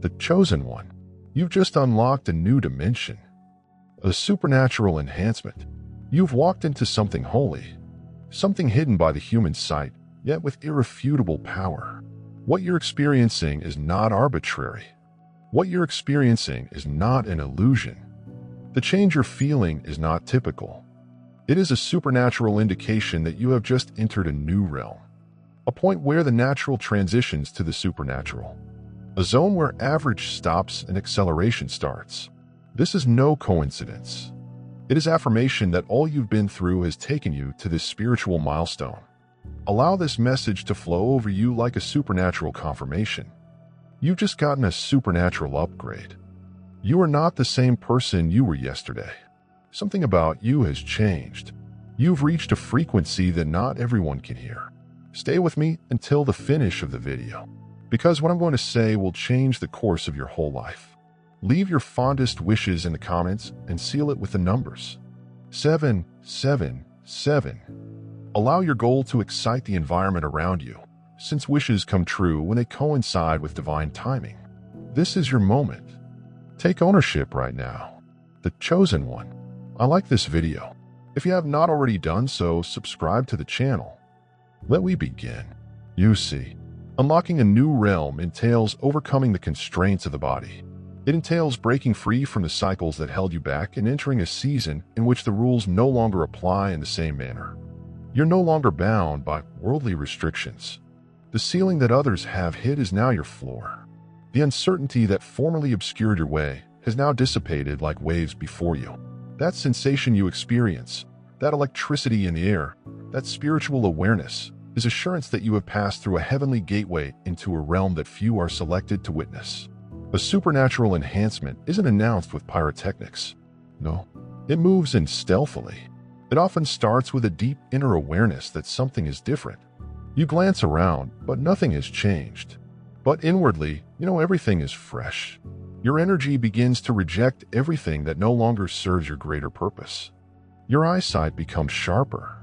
the Chosen One. You've just unlocked a new dimension, a supernatural enhancement. You've walked into something holy, something hidden by the human sight, yet with irrefutable power. What you're experiencing is not arbitrary. What you're experiencing is not an illusion. The change you're feeling is not typical. It is a supernatural indication that you have just entered a new realm, a point where the natural transitions to the supernatural, a zone where average stops and acceleration starts. This is no coincidence. It is affirmation that all you've been through has taken you to this spiritual milestone. Allow this message to flow over you like a supernatural confirmation. You've just gotten a supernatural upgrade. You are not the same person you were yesterday. Something about you has changed. You've reached a frequency that not everyone can hear. Stay with me until the finish of the video, because what I'm going to say will change the course of your whole life. Leave your fondest wishes in the comments and seal it with the numbers 777. Allow your goal to excite the environment around you, since wishes come true when they coincide with divine timing. This is your moment. Take ownership right now. The Chosen One. I like this video. If you have not already done so, subscribe to the channel. Let we begin. You see, unlocking a new realm entails overcoming the constraints of the body. It entails breaking free from the cycles that held you back and entering a season in which the rules no longer apply in the same manner. You're no longer bound by worldly restrictions. The ceiling that others have hit is now your floor. The uncertainty that formerly obscured your way has now dissipated like waves before you. That sensation you experience, that electricity in the air, that spiritual awareness, is assurance that you have passed through a heavenly gateway into a realm that few are selected to witness. A supernatural enhancement isn't announced with pyrotechnics. No, it moves in stealthily. It often starts with a deep inner awareness that something is different. You glance around, but nothing has changed. But inwardly, you know everything is fresh. Your energy begins to reject everything that no longer serves your greater purpose. Your eyesight becomes sharper.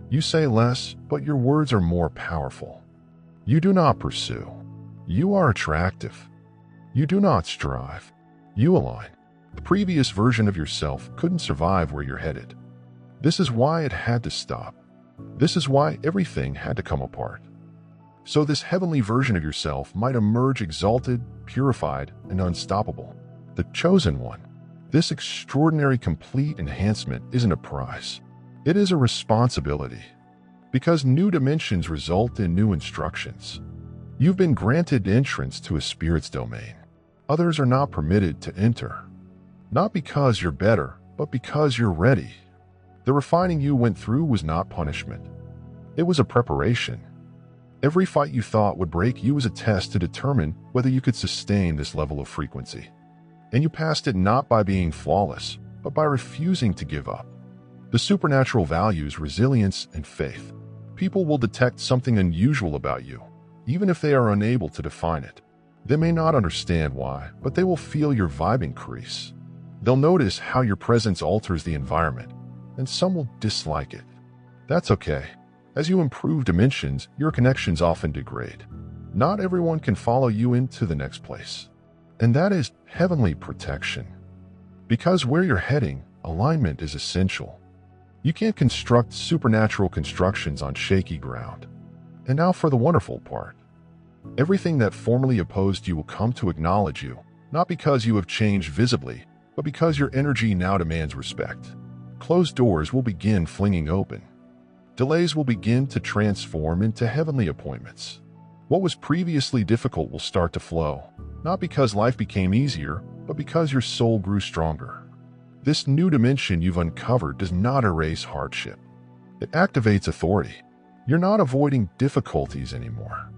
You say less, but your words are more powerful. You do not pursue. You are attractive. You do not strive. You align. The previous version of yourself couldn't survive where you're headed. This is why it had to stop. This is why everything had to come apart. So this heavenly version of yourself might emerge exalted, purified, and unstoppable. The Chosen One. This extraordinary complete enhancement isn't a prize. It is a responsibility. Because new dimensions result in new instructions. You've been granted entrance to a spirit's domain. Others are not permitted to enter. Not because you're better, but because you're ready. The refining you went through was not punishment. It was a preparation. Every fight you thought would break you was a test to determine whether you could sustain this level of frequency. And you passed it not by being flawless, but by refusing to give up. The supernatural values resilience and faith. People will detect something unusual about you, even if they are unable to define it. They may not understand why, but they will feel your vibe increase. They'll notice how your presence alters the environment, and some will dislike it. That's okay. As you improve dimensions, your connections often degrade. Not everyone can follow you into the next place. And that is heavenly protection. Because where you're heading, alignment is essential. You can't construct supernatural constructions on shaky ground. And now for the wonderful part. Everything that formerly opposed you will come to acknowledge you, not because you have changed visibly, but because your energy now demands respect. Closed doors will begin flinging open. Delays will begin to transform into heavenly appointments. What was previously difficult will start to flow, not because life became easier, but because your soul grew stronger. This new dimension you've uncovered does not erase hardship. It activates authority. You're not avoiding difficulties anymore.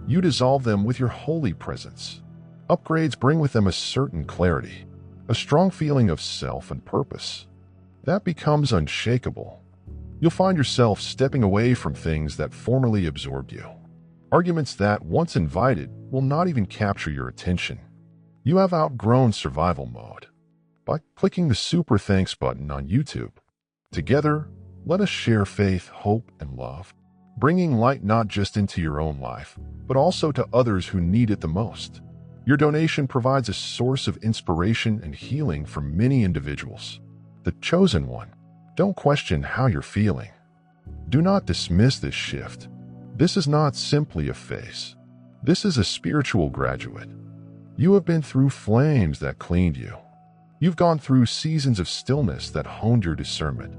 You dissolve them with your holy presence. Upgrades bring with them a certain clarity, a strong feeling of self and purpose. That becomes unshakable. You'll find yourself stepping away from things that formerly absorbed you. Arguments that, once invited, will not even capture your attention. You have outgrown survival mode. By clicking the Super Thanks button on YouTube, together, let us share faith, hope, and love, bringing light not just into your own life, but also to others who need it the most. Your donation provides a source of inspiration and healing for many individuals. The chosen one. Don't question how you're feeling. Do not dismiss this shift. This is not simply a phase. This is a spiritual graduate. You have been through flames that cleaned you. You've gone through seasons of stillness that honed your discernment.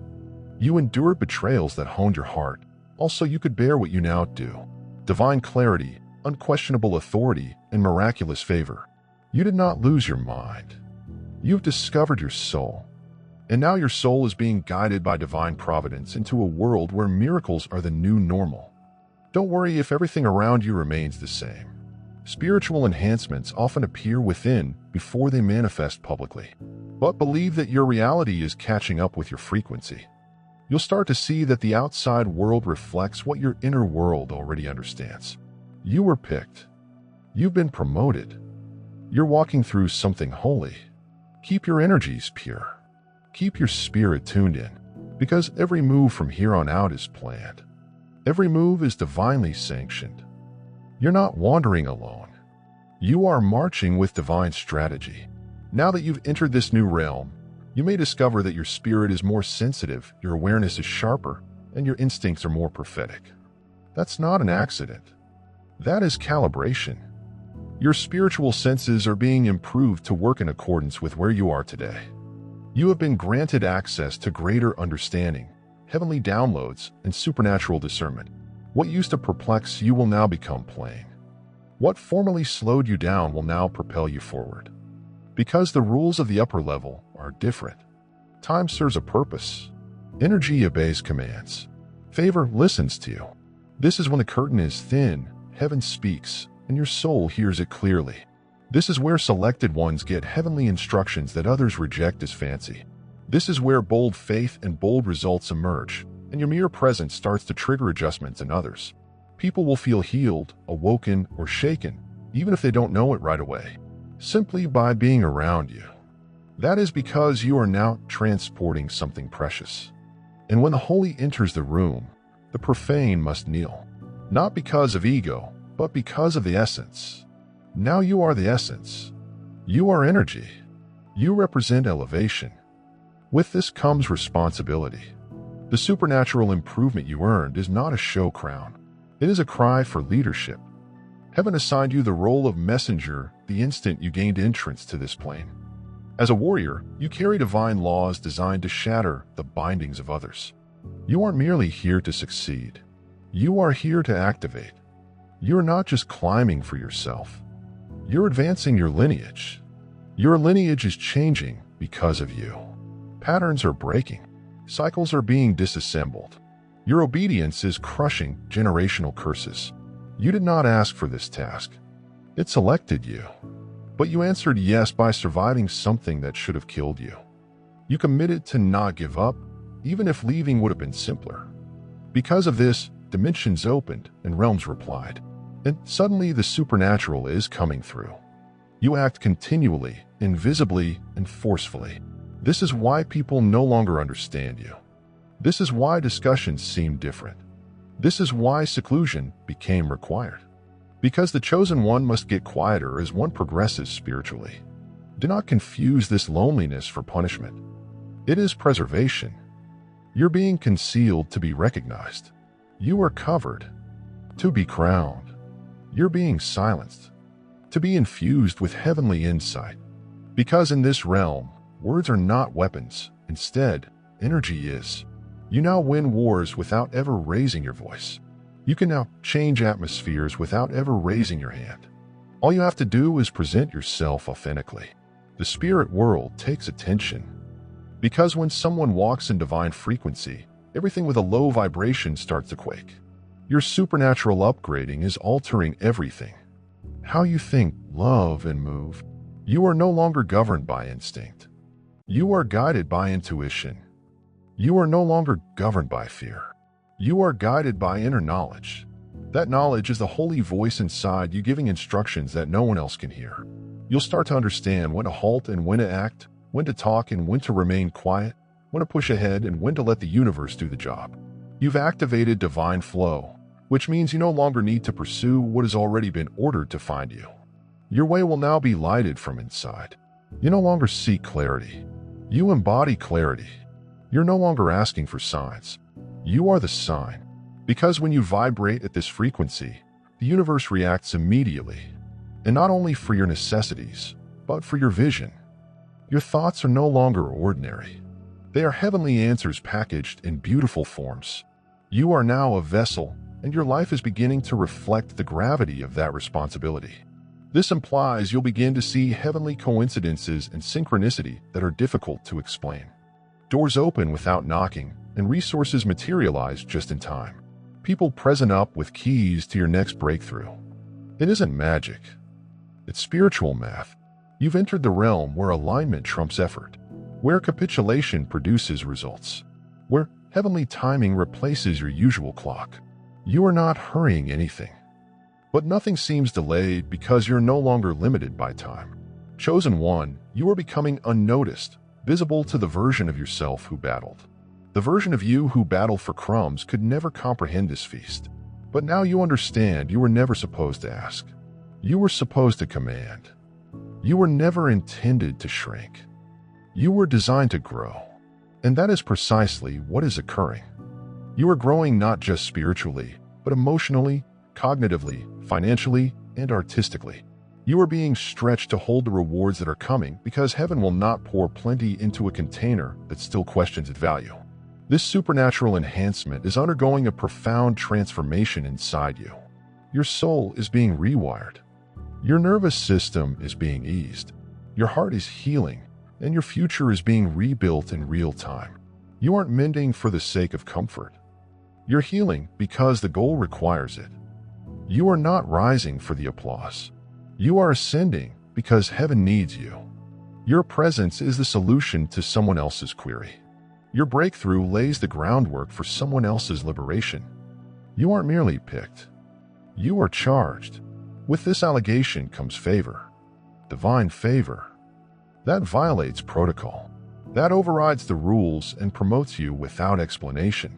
You endured betrayals that honed your heart. Also, you could bear what you now do. Divine clarity, unquestionable authority, and miraculous favor. You did not lose your mind. You've discovered your soul. And now your soul is being guided by divine providence into a world where miracles are the new normal. Don't worry if everything around you remains the same. Spiritual enhancements often appear within before they manifest publicly. But believe that your reality is catching up with your frequency. You'll start to see that the outside world reflects what your inner world already understands. You were picked. You've been promoted. You're walking through something holy. Keep your energies pure. Keep your spirit tuned in, because every move from here on out is planned. Every move is divinely sanctioned. You're not wandering alone. You are marching with divine strategy. Now that you've entered this new realm, you may discover that your spirit is more sensitive, your awareness is sharper, and your instincts are more prophetic. That's not an accident. That is calibration. Your spiritual senses are being improved to work in accordance with where you are today. You have been granted access to greater understanding, heavenly downloads, and supernatural discernment. What used to perplex you will now become plain. What formerly slowed you down will now propel you forward. Because the rules of the upper level are different. Time serves a purpose. Energy obeys commands. Favor listens to you. This is when the curtain is thin, heaven speaks, and your soul hears it clearly. This is where selected ones get heavenly instructions that others reject as fancy. This is where bold faith and bold results emerge, and your mere presence starts to trigger adjustments in others. People will feel healed, awoken, or shaken, even if they don't know it right away, simply by being around you. That is because you are now transporting something precious. And when the holy enters the room, the profane must kneel, not because of ego, but because of the essence. Now you are the essence. You are energy. You represent elevation. With this comes responsibility. The supernatural improvement you earned is not a show crown. It is a cry for leadership. Heaven assigned you the role of messenger the instant you gained entrance to this plane. As a warrior, you carry divine laws designed to shatter the bindings of others. You aren't merely here to succeed. You are here to activate. You're not just climbing for yourself. You're advancing your lineage. Your lineage is changing because of you. Patterns are breaking. Cycles are being disassembled. Your obedience is crushing generational curses. You did not ask for this task. It selected you. But you answered yes by surviving something that should have killed you. You committed to not give up, even if leaving would have been simpler. Because of this, dimensions opened and realms replied. And suddenly the supernatural is coming through. You act continually, invisibly, and forcefully. This is why people no longer understand you. This is why discussions seem different. This is why seclusion became required. Because the chosen one must get quieter as one progresses spiritually. Do not confuse this loneliness for punishment. It is preservation. You're being concealed to be recognized. You are covered to be crowned. You're being silenced to be infused with heavenly insight. Because in this realm, words are not weapons. Instead, energy is. You now win wars without ever raising your voice. You can now change atmospheres without ever raising your hand. All you have to do is present yourself authentically. The spirit world takes attention. Because when someone walks in divine frequency, everything with a low vibration starts to quake. Your supernatural upgrading is altering everything. How you think, love, and move. You are no longer governed by instinct. You are guided by intuition. You are no longer governed by fear. You are guided by inner knowledge. That knowledge is the holy voice inside you giving instructions that no one else can hear. You'll start to understand when to halt and when to act, when to talk and when to remain quiet, when to push ahead and when to let the universe do the job. You've activated divine flow, which means you no longer need to pursue what has already been ordered to find you. Your way will now be lighted from inside. You no longer seek clarity. You embody clarity. You're no longer asking for signs. You are the sign. Because when you vibrate at this frequency, the universe reacts immediately. And not only for your necessities, but for your vision. Your thoughts are no longer ordinary. They are heavenly answers packaged in beautiful forms. You are now a vessel, and your life is beginning to reflect the gravity of that responsibility. This implies you'll begin to see heavenly coincidences and synchronicity that are difficult to explain. Doors open without knocking, and resources materialize just in time. People present up with keys to your next breakthrough. It isn't magic. It's spiritual math. You've entered the realm where alignment trumps effort, where capitulation produces results, where heavenly timing replaces your usual clock. You are not hurrying anything. But nothing seems delayed because you're no longer limited by time. Chosen one, you are becoming unnoticed, visible to the version of yourself who battled. The version of you who battled for crumbs could never comprehend this feast. But now you understand you were never supposed to ask. You were supposed to command. You were never intended to shrink. You were designed to grow. And that is precisely what is occurring. You are growing not just spiritually, but emotionally, cognitively, financially, and artistically. You are being stretched to hold the rewards that are coming because heaven will not pour plenty into a container that still questions its value. This supernatural enhancement is undergoing a profound transformation inside you. Your soul is being rewired. Your nervous system is being eased. Your heart is healing, and your future is being rebuilt in real time. You aren't mending for the sake of comfort. You're healing because the goal requires it. You are not rising for the applause. You are ascending because heaven needs you. Your presence is the solution to someone else's query. Your breakthrough lays the groundwork for someone else's liberation. You aren't merely picked. You are charged. With this allegation comes favor. Divine favor. That violates protocol. That overrides the rules and promotes you without explanation.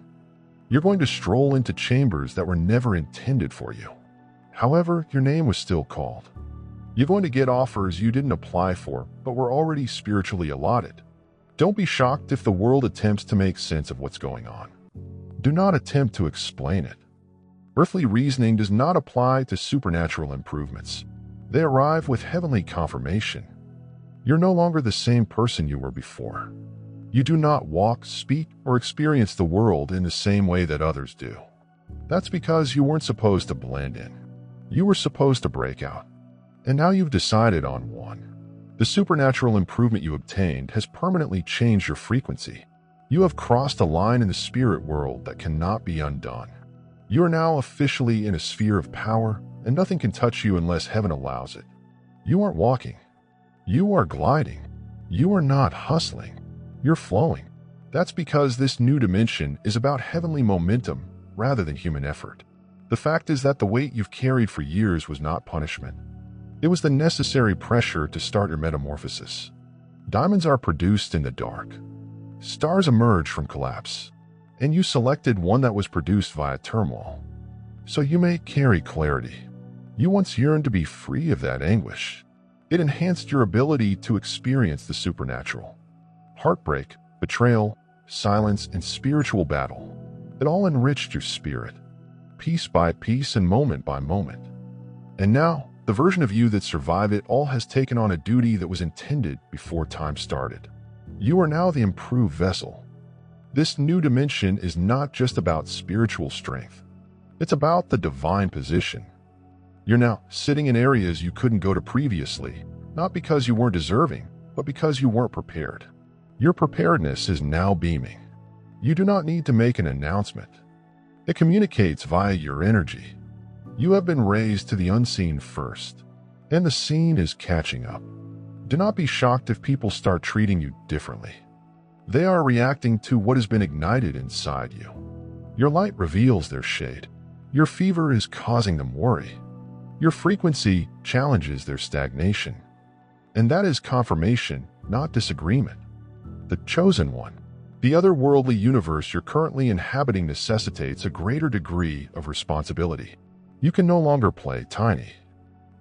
You're going to stroll into chambers that were never intended for you. However, your name was still called. You're going to get offers you didn't apply for, but were already spiritually allotted. Don't be shocked if the world attempts to make sense of what's going on. Do not attempt to explain it. Earthly reasoning does not apply to supernatural improvements. They arrive with heavenly confirmation. You're no longer the same person you were before. You do not walk, speak, or experience the world in the same way that others do. That's because you weren't supposed to blend in. You were supposed to break out. And now you've decided on one. The supernatural improvement you obtained has permanently changed your frequency. You have crossed a line in the spirit world that cannot be undone. You are now officially in a sphere of power, and nothing can touch you unless heaven allows it. You aren't walking. You are gliding. You are not hustling. You're flowing. That's because this new dimension is about heavenly momentum rather than human effort. The fact is that the weight you've carried for years was not punishment. It was the necessary pressure to start your metamorphosis. Diamonds are produced in the dark. Stars emerge from collapse. And you selected one that was produced via turmoil. So you may carry clarity. You once yearned to be free of that anguish. It enhanced your ability to experience the supernatural. Heartbreak, betrayal, silence, and spiritual battle. It all enriched your spirit, piece by piece and moment by moment. And now, the version of you that survived it all has taken on a duty that was intended before time started. You are now the improved vessel. This new dimension is not just about spiritual strength. It's about the divine position. You're now sitting in areas you couldn't go to previously, not because you weren't deserving, but because you weren't prepared. Your preparedness is now beaming. You do not need to make an announcement. It communicates via your energy. You have been raised to the unseen first, and the seen is catching up. Do not be shocked if people start treating you differently. They are reacting to what has been ignited inside you. Your light reveals their shade. Your fever is causing them worry. Your frequency challenges their stagnation. And that is confirmation, not disagreement. The chosen one. The otherworldly universe you're currently inhabiting necessitates a greater degree of responsibility. You can no longer play tiny.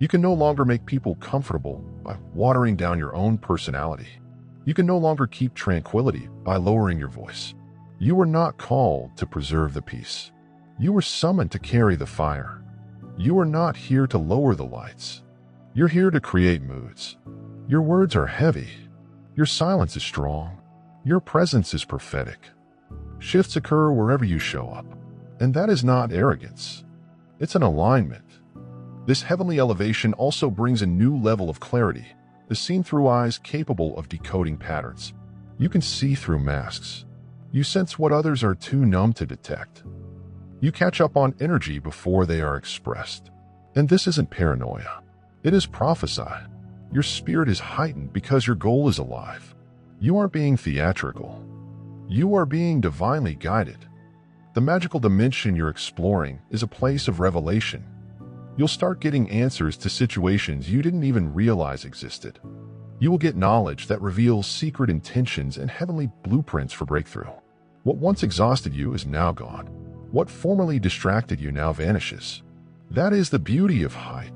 You can no longer make people comfortable by watering down your own personality. You can no longer keep tranquility by lowering your voice. You were not called to preserve the peace. You were summoned to carry the fire. You are not here to lower the lights. You're here to create moods. Your words are heavy. Your silence is strong. Your presence is prophetic. Shifts occur wherever you show up. And that is not arrogance. It's an alignment. This heavenly elevation also brings a new level of clarity, as seen through eyes capable of decoding patterns. You can see through masks. You sense what others are too numb to detect. You catch up on energy before they are expressed. And this isn't paranoia. It is prophesied. Your spirit is heightened because your goal is alive. You aren't being theatrical. You are being divinely guided. The magical dimension you're exploring is a place of revelation. You'll start getting answers to situations you didn't even realize existed. You will get knowledge that reveals secret intentions and heavenly blueprints for breakthrough. What once exhausted you is now gone. What formerly distracted you now vanishes. That is the beauty of height.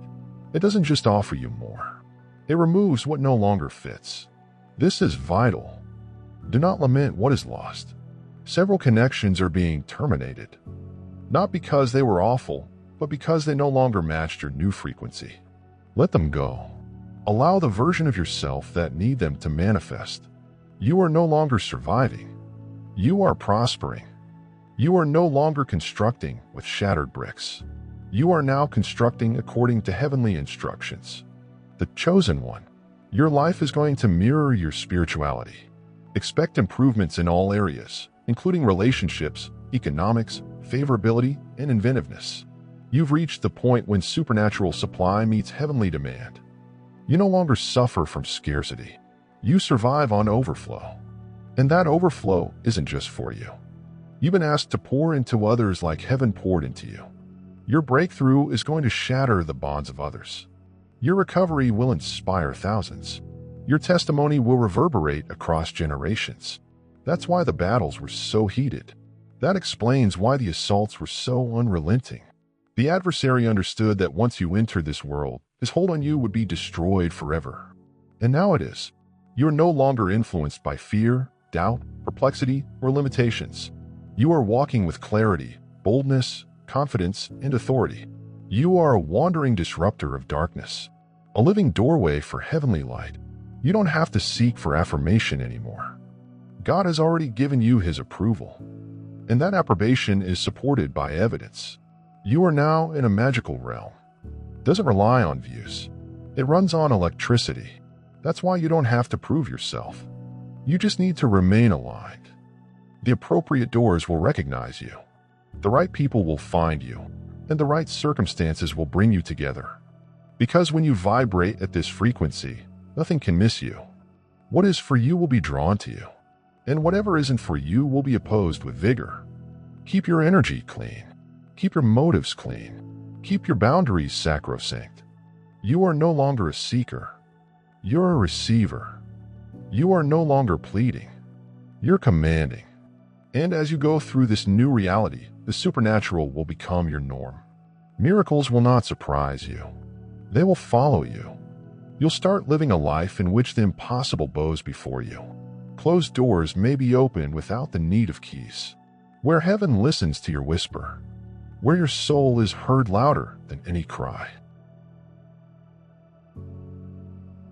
It doesn't just offer you more. It removes what no longer fits. This is vital. Do not lament what is lost. Several connections are being terminated. Not because they were awful, but because they no longer matched your new frequency. Let them go. Allow the version of yourself that need them to manifest. You are no longer surviving. You are prospering. You are no longer constructing with shattered bricks. You are now constructing according to heavenly instructions. The chosen one. Your life is going to mirror your spirituality. Expect improvements in all areas, including relationships, economics, favorability, and inventiveness. You've reached the point when supernatural supply meets heavenly demand. You no longer suffer from scarcity. You survive on overflow. And that overflow isn't just for you. You've been asked to pour into others like heaven poured into you. Your breakthrough is going to shatter the bonds of others. Your recovery will inspire thousands. Your testimony will reverberate across generations. That's why the battles were so heated. That explains why the assaults were so unrelenting. The adversary understood that once you entered this world, his hold on you would be destroyed forever. And now it is. You are no longer influenced by fear, doubt, perplexity, or limitations. You are walking with clarity, boldness, confidence, and authority. You are a wandering disruptor of darkness, a living doorway for heavenly light. You don't have to seek for affirmation anymore. God has already given you his approval, and that approbation is supported by evidence. You are now in a magical realm. It doesn't rely on views. It runs on electricity. That's why you don't have to prove yourself. You just need to remain aligned. The appropriate doors will recognize you. The right people will find you, and the right circumstances will bring you together. Because when you vibrate at this frequency, nothing can miss you. What is for you will be drawn to you, and whatever isn't for you will be opposed with vigor. Keep your energy clean. Keep your motives clean. Keep your boundaries sacrosanct. You are no longer a seeker. You're a receiver. You are no longer pleading. You're commanding. And as you go through this new reality, the supernatural will become your norm. Miracles will not surprise you. They will follow you. You'll start living a life in which the impossible bows before you. Closed doors may be opened without the need of keys. Where heaven listens to your whisper. Where your soul is heard louder than any cry.